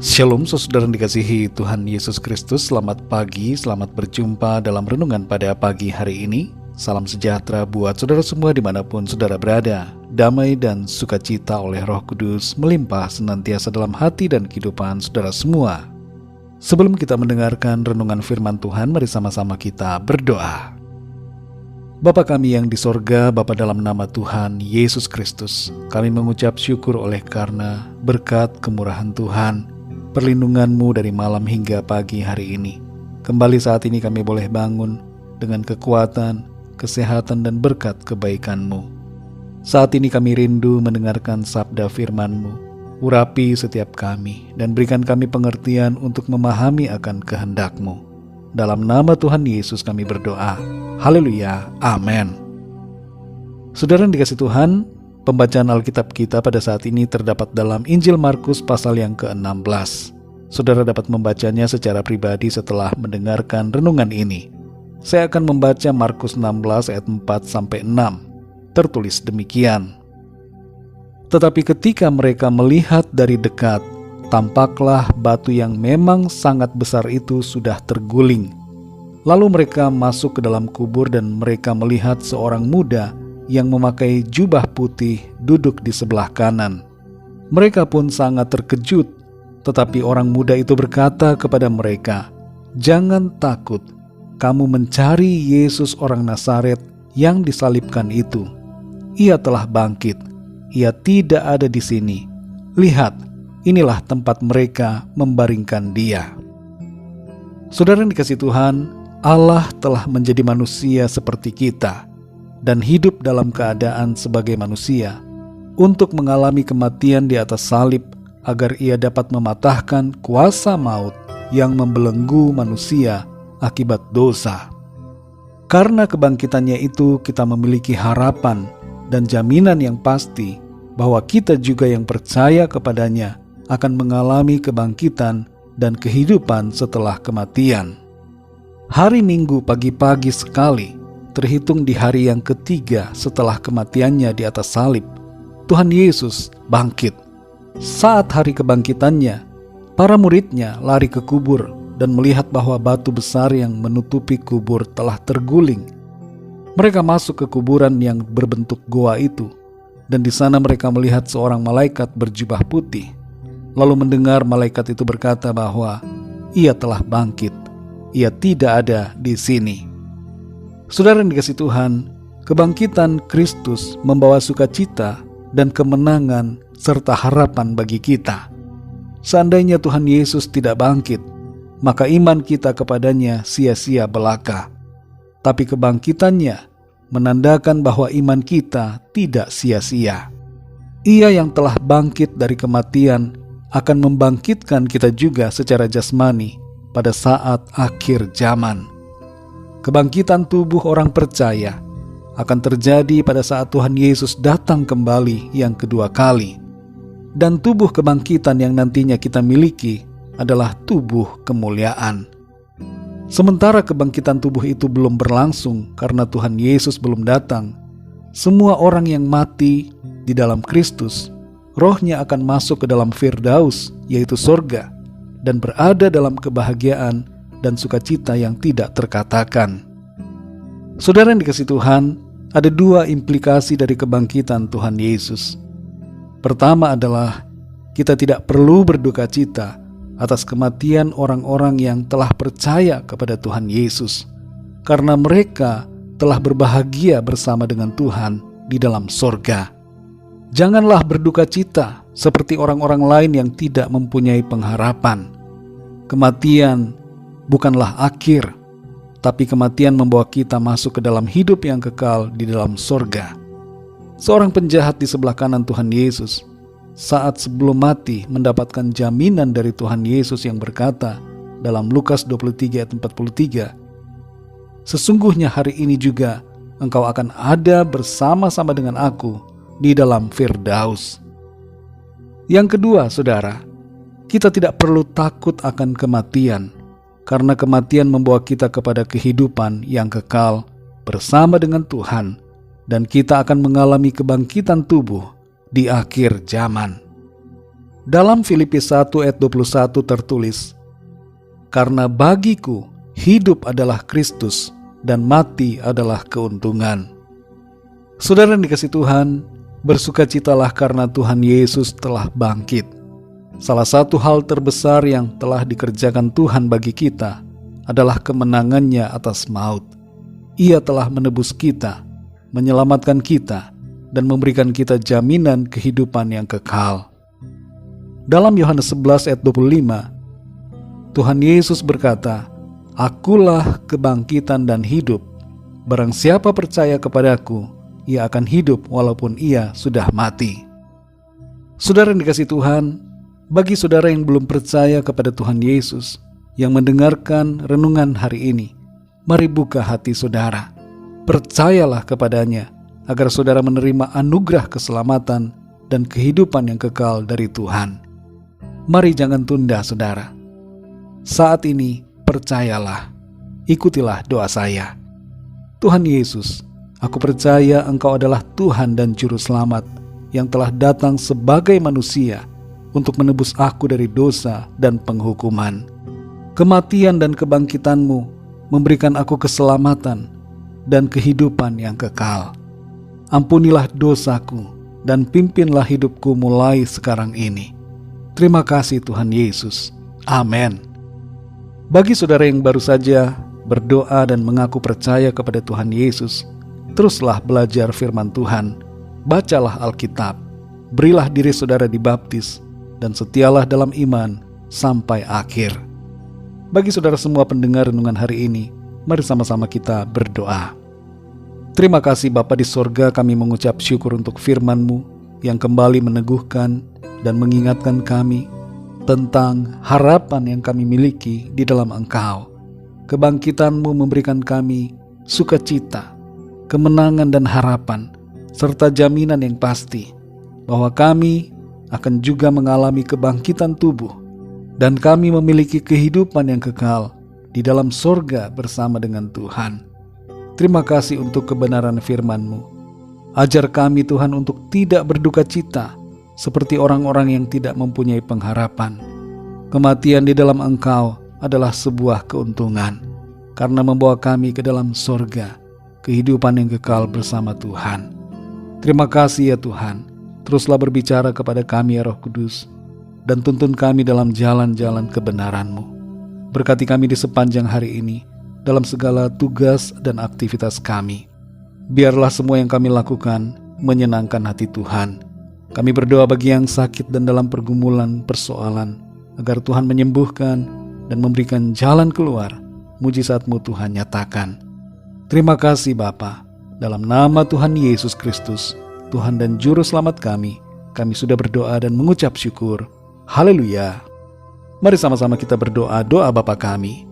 Shalom saudara yang dikasihi Tuhan Yesus Kristus. Selamat pagi, selamat berjumpa dalam renungan pada pagi hari ini. Salam sejahtera buat saudara semua dimanapun saudara berada. Damai dan sukacita oleh Roh Kudus melimpah senantiasa dalam hati dan kehidupan saudara semua. Sebelum kita mendengarkan renungan firman Tuhan, mari sama-sama kita berdoa. Bapa kami yang di sorga, Bapa dalam nama Tuhan Yesus Kristus, kami mengucap syukur oleh karena berkat kemurahan Tuhan, perlindungan-Mu dari malam hingga pagi hari ini. Kembali saat ini kami boleh bangun dengan kekuatan, kesehatan dan berkat kebaikan-Mu. Saat ini kami rindu mendengarkan sabda firman-Mu. Urapi setiap kami dan berikan kami pengertian untuk memahami akan kehendak-Mu. Dalam nama Tuhan Yesus kami berdoa. Haleluya, amin. Saudara yang dikasihi Tuhan, pembacaan Alkitab kita pada saat ini terdapat dalam Injil Markus pasal yang ke-16. Saudara dapat membacanya secara pribadi setelah mendengarkan renungan ini. Saya akan membaca Markus 16 ayat 4-6. Tertulis demikian. Tetapi ketika mereka melihat dari dekat, tampaklah batu yang memang sangat besar itu sudah terguling. Lalu mereka masuk ke dalam kubur dan mereka melihat seorang muda yang memakai jubah putih duduk di sebelah kanan. Mereka pun sangat terkejut, tetapi orang muda itu berkata kepada mereka, "Jangan takut, kamu mencari Yesus orang Nazaret yang disalibkan itu. Ia telah bangkit, ia tidak ada di sini. Lihat, inilah tempat mereka membaringkan dia." Saudara yang dikasihi Tuhan, Allah telah menjadi manusia seperti kita dan hidup dalam keadaan sebagai manusia untuk mengalami kematian di atas salib agar ia dapat mematahkan kuasa maut yang membelenggu manusia akibat dosa. Karena kebangkitannya itu kita memiliki harapan dan jaminan yang pasti bahwa kita juga yang percaya kepadanya akan mengalami kebangkitan dan kehidupan setelah kematian. Hari Minggu pagi-pagi sekali, terhitung di hari yang ketiga setelah kematiannya di atas salib, Tuhan Yesus bangkit. Saat hari kebangkitannya, para muridnya lari ke kubur dan melihat bahwa batu besar yang menutupi kubur telah terguling. Mereka masuk ke kuburan yang berbentuk goa itu, dan di sana mereka melihat seorang malaikat berjubah putih. Lalu mendengar malaikat itu berkata bahwa ia telah bangkit. Ia tidak ada di sini. Saudara yang dikasihi Tuhan, kebangkitan Kristus membawa sukacita dan kemenangan serta harapan bagi kita. Seandainya Tuhan Yesus tidak bangkit, maka iman kita kepadanya sia-sia belaka. Tapi kebangkitannya menandakan bahwa iman kita tidak sia-sia. Ia yang telah bangkit dari kematian akan membangkitkan kita juga secara jasmani pada saat akhir zaman. Kebangkitan tubuh orang percaya akan terjadi pada saat Tuhan Yesus datang kembali yang kedua kali. Dan tubuh kebangkitan yang nantinya kita miliki adalah tubuh kemuliaan. Sementara kebangkitan tubuh itu belum berlangsung karena Tuhan Yesus belum datang, semua orang yang mati di dalam Kristus, rohnya akan masuk ke dalam Firdaus, yaitu sorga, dan berada dalam kebahagiaan dan sukacita yang tidak terkatakan. Saudara yang dikasihi Tuhan, ada dua implikasi dari kebangkitan Tuhan Yesus. Pertama adalah kita tidak perlu berduka cita atas kematian orang-orang yang telah percaya kepada Tuhan Yesus, karena mereka telah berbahagia bersama dengan Tuhan di dalam sorga. Janganlah berduka cita seperti orang-orang lain yang tidak mempunyai pengharapan. Kematian bukanlah akhir, tapi kematian membawa kita masuk ke dalam hidup yang kekal di dalam sorga. Seorang penjahat di sebelah kanan Tuhan Yesus, saat sebelum mati mendapatkan jaminan dari Tuhan Yesus yang berkata dalam Lukas 23 ayat 43, "Sesungguhnya hari ini juga engkau akan ada bersama-sama dengan aku di dalam Firdaus." Yang kedua, saudara, kita tidak perlu takut akan kematian, karena kematian membawa kita kepada kehidupan yang kekal bersama dengan Tuhan, dan kita akan mengalami kebangkitan tubuh di akhir zaman. Dalam Filipi 1 ayat 21 tertulis, "Karena bagiku hidup adalah Kristus dan mati adalah keuntungan." Saudara yang dikasihi Tuhan, bersukacitalah karena Tuhan Yesus telah bangkit. Salah satu hal terbesar yang telah dikerjakan Tuhan bagi kita adalah kemenangannya atas maut. Ia telah menebus kita, menyelamatkan kita, dan memberikan kita jaminan kehidupan yang kekal. Dalam Yohanes 11 ayat 25, Tuhan Yesus berkata, "Akulah kebangkitan dan hidup. Barang siapa percaya kepadaku, ia akan hidup walaupun ia sudah mati." Saudara yang dikasihi Tuhan, bagi saudara yang belum percaya kepada Tuhan Yesus, yang mendengarkan renungan hari ini, mari buka hati saudara. Percayalah kepadanya, agar saudara menerima anugerah keselamatan dan kehidupan yang kekal dari Tuhan. Mari jangan tunda saudara. Saat ini percayalah, ikutilah doa saya. Tuhan Yesus, aku percaya Engkau adalah Tuhan dan Juru Selamat yang telah datang sebagai manusia untuk menebus aku dari dosa dan penghukuman. Kematian dan kebangkitan-Mu memberikan aku keselamatan dan kehidupan yang kekal. Ampunilah dosaku dan pimpinlah hidupku mulai sekarang ini. Terima kasih Tuhan Yesus. Amin. Bagi saudara yang baru saja berdoa dan mengaku percaya kepada Tuhan Yesus, teruslah belajar firman Tuhan, bacalah Alkitab, berilah diri saudara dibaptis, dan setialah dalam iman sampai akhir. Bagi saudara semua pendengar renungan hari ini, mari sama-sama kita berdoa. Terima kasih Bapa di sorga, kami mengucap syukur untuk firman-Mu yang kembali meneguhkan dan mengingatkan kami tentang harapan yang kami miliki di dalam Engkau. Kebangkitan-Mu memberikan kami sukacita, kemenangan dan harapan, serta jaminan yang pasti bahwa kami akan juga mengalami kebangkitan tubuh dan kami memiliki kehidupan yang kekal di dalam sorga bersama dengan Tuhan. Terima kasih untuk kebenaran firman-Mu. Ajar kami Tuhan untuk tidak berduka cita seperti orang-orang yang tidak mempunyai pengharapan. Kematian di dalam Engkau adalah sebuah keuntungan karena membawa kami ke dalam sorga, kehidupan yang kekal bersama Tuhan. Terima kasih ya Tuhan. Teruslah berbicara kepada kami ya Roh Kudus, dan tuntun kami dalam jalan-jalan kebenaran-Mu. Berkati kami di sepanjang hari ini, dalam segala tugas dan aktivitas kami. Biarlah semua yang kami lakukan menyenangkan hati Tuhan. Kami berdoa bagi yang sakit dan dalam pergumulan persoalan, agar Tuhan menyembuhkan dan memberikan jalan keluar. Mujizat-Mu Tuhan nyatakan. Terima kasih Bapa. Dalam nama Tuhan Yesus Kristus, Tuhan dan Juru Selamat kami sudah berdoa dan mengucap syukur. Haleluya. Mari sama-sama kita berdoa doa Bapa kami.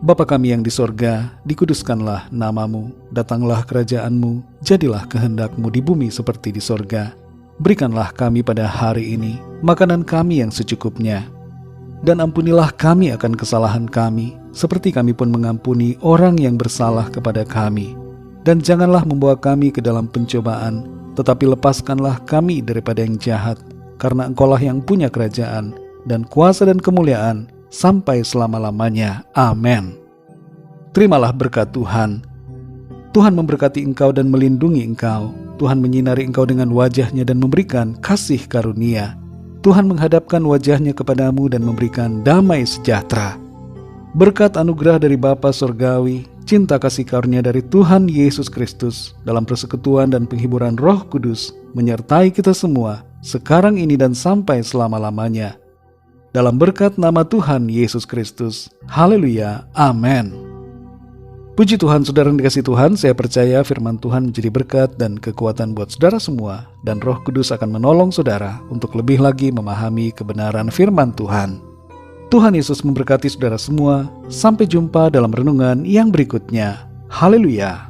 Bapa kami yang di sorga, dikuduskanlah nama-Mu, datanglah kerajaan-Mu, jadilah kehendak-Mu di bumi seperti di sorga. Berikanlah kami pada hari ini makanan kami yang secukupnya, dan ampunilah kami akan kesalahan kami, seperti kami pun mengampuni orang yang bersalah kepada kami. Dan janganlah membawa kami ke dalam pencobaan, tetapi lepaskanlah kami daripada yang jahat, karena Engkau-lah yang punya kerajaan, dan kuasa dan kemuliaan, sampai selama-lamanya. Amin. Terimalah berkat Tuhan. Tuhan memberkati engkau dan melindungi engkau. Tuhan menyinari engkau dengan wajah-Nya dan memberikan kasih karunia. Tuhan menghadapkan wajah-Nya kepadamu dan memberikan damai sejahtera. Berkat anugerah dari Bapa Surgawi, cinta kasih karunia dari Tuhan Yesus Kristus, dalam persekutuan dan penghiburan Roh Kudus, menyertai kita semua, sekarang ini dan sampai selama-lamanya. Dalam berkat nama Tuhan Yesus Kristus. Haleluya. Amin. Puji Tuhan, saudara yang dikasihi Tuhan, saya percaya firman Tuhan menjadi berkat dan kekuatan buat saudara semua, dan Roh Kudus akan menolong saudara untuk lebih lagi memahami kebenaran firman Tuhan. Tuhan Yesus memberkati saudara semua. Sampai jumpa dalam renungan yang berikutnya. Haleluya.